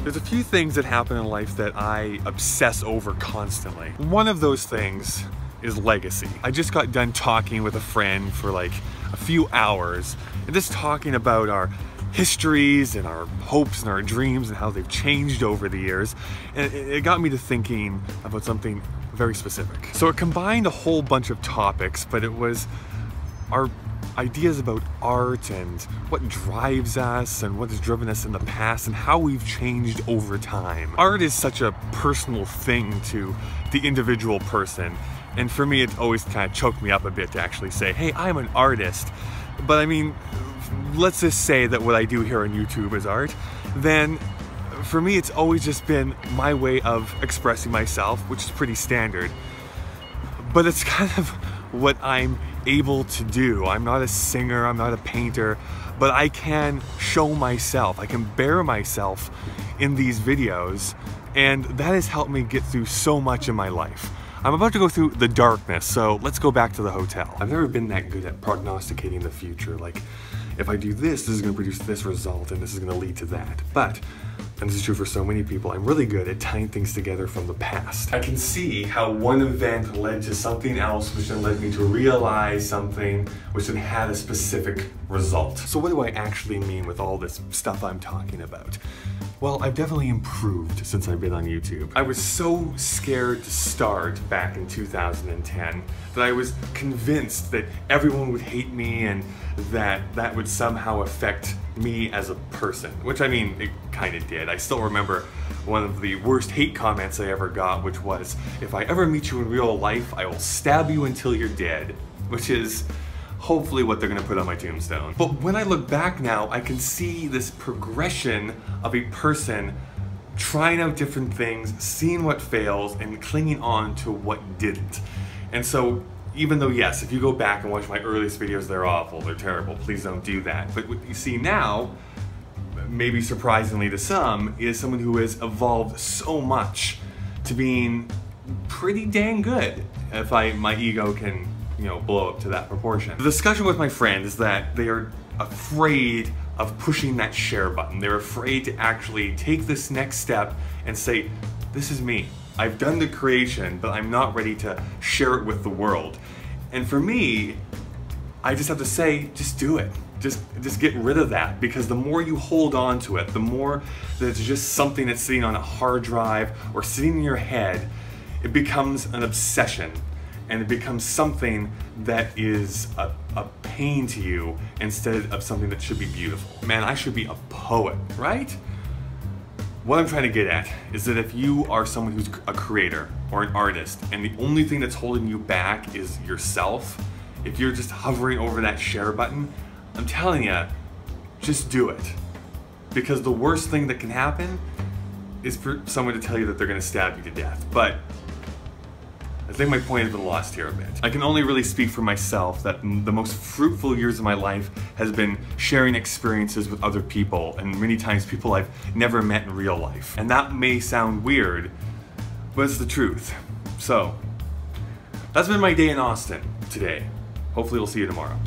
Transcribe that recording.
There's a few things that happen in life that I obsess over constantly. One of those things is legacy. I just got done talking with a friend for like a few hours and just talking about our histories and our hopes and our dreams and how they've changed over the years. And it got me to thinking about something very specific. So it combined a whole bunch of topics, but it was our ideas about art and what drives us and what has driven us in the past and how we've changed over time. Art is such a personal thing to the individual person, and for me it always kind of choked me up a bit to actually say, hey, I'm an artist. But I mean, let's just say that what I do here on YouTube is art. Then for me it's always just been my way of expressing myself, which is pretty standard. But it's kind of what I'm able to do. I'm not a singer, I'm not a painter, but I can show myself, I can bear myself in these videos, and that has helped me get through so much in my life. I'm about to go through the darkness, so let's go back to the hotel. I've never been that good at prognosticating the future, like if I do this, this is going to produce this result and this is going to lead to that. But, and this is true for so many people, I'm really good at tying things together from the past. I can see how one event led to something else, which then led me to realize something, which then had a specific result. So what do I actually mean with all this stuff I'm talking about? Well, I've definitely improved since I've been on YouTube. I was so scared to start back in 2010 that I was convinced that everyone would hate me and that would somehow affect me as a person, which I mean, it kind of did. I still remember one of the worst hate comments I ever got, which was, if I ever meet you in real life, I will stab you until you're dead, which is hopefully what they're gonna put on my tombstone. But when I look back now, I can see this progression of a person trying out different things, seeing what fails, and clinging on to what didn't. And so, even though yes, if you go back and watch my earliest videos, they're awful, they're terrible, please don't do that. But what you see now, maybe surprisingly to some, is someone who has evolved so much to being pretty dang good, if my ego can, you know, blow up to that proportion. The discussion with my friend is that they are afraid of pushing that share button. They're afraid to actually take this next step and say, this is me. I've done the creation, but I'm not ready to share it with the world. And for me, I just have to say, just do it. Just get rid of that, because the more you hold on to it, the more that it's just something that's sitting on a hard drive or sitting in your head, it becomes an obsession. And it becomes something that is a pain to you instead of something that should be beautiful. Man, I should be a poet, right? What I'm trying to get at is that if you are someone who's a creator or an artist and the only thing that's holding you back is yourself, if you're just hovering over that share button, I'm telling you, just do it. Because the worst thing that can happen is for someone to tell you that they're gonna stab you to death. But I think my point has been lost here a bit. I can only really speak for myself that the most fruitful years of my life has been sharing experiences with other people, and many times people I've never met in real life. And that may sound weird, but it's the truth. So, that's been my day in Austin today. Hopefully we'll see you tomorrow.